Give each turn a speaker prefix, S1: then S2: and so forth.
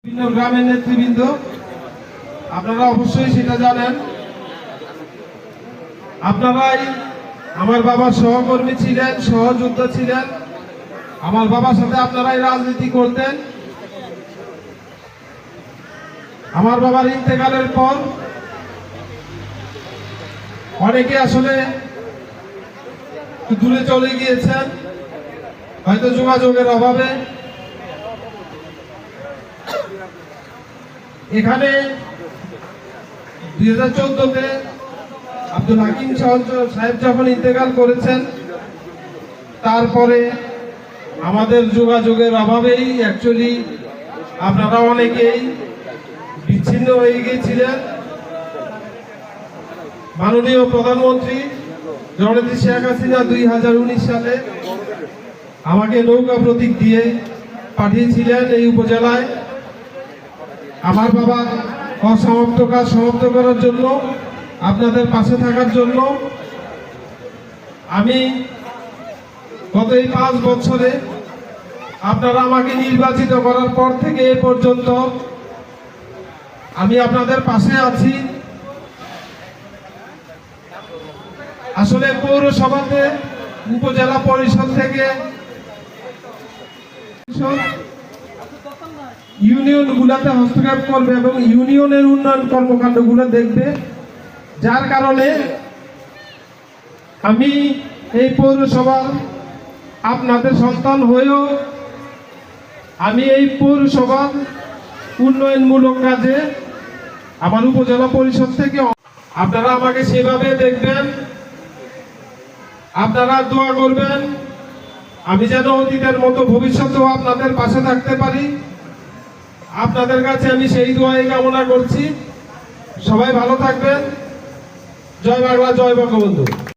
S1: বিভিন্ন গ্রামের নেতৃবৃন্দ, আপনারা অবশ্যই সেটা জানেন। আপনারাই আমার বাবার সহকর্মী ছিলেন, সহযোদ্ধা ছিলেন। আমার বাবার সাথে আপনারাই রাজনীতি করতেন। আমার বাবার ইন্তেকালের পর অনেকে আসলে দূরে চলে গিয়েছেন, হয়তো যোগাযোগের অভাবে। এখানে 2014-তে আব্দুল হাকিম সাহেব যখন ইন্তেকাল করেছেন, তারপরে আমাদের যোগাযোগের অভাবেই অ্যাকচুয়ালি আপনারা অনেকেই বিচ্ছিন্ন হয়ে গিয়েছিলেন। মাননীয় প্রধানমন্ত্রী জননেত্রী শেখ হাসিনা 2019 সালে আমাকে নৌকা প্রতীক দিয়ে পাঠিয়েছিলেন এই উপজেলায় আমার বাবা অসমাপ্ত কাজ সমাপ্ত করার জন্য, আপনাদের পাশে থাকার জন্য। আমি গত এই 5 বছরে আপনারা আমাকে নির্বাচিত করার পর থেকে এ পর্যন্ত আমি আপনাদের পাশে আছি। আসলে পৌরসভাতে উপজেলা পরিষদ থেকে ইউনিয়ন গুলাতে হস্তক্ষেপ করবে এবং ইউনিয়নের উন্নয়ন কর্মকাণ্ডগুলো দেখবে, যার কারণে আমি এই পৌরসভার আপনাদের সন্তান হয়েও আমি এই পৌরসভার উন্নয়নমূলক কাজে আমার উপজেলা পরিষদ থেকে আপনারা আমাকে সেভাবে দেখবেন, আপনারা দোয়া করবেন আমি যেন অতীতের মতো ভবিষ্যতেও আপনাদের পাশে থাকতে পারি। আপনাদের কাছে আমি সেই দোয়াই কামনা করছি। সবাই ভালো থাকবেন। জয় বাংলা, জয় বঙ্গবন্ধু।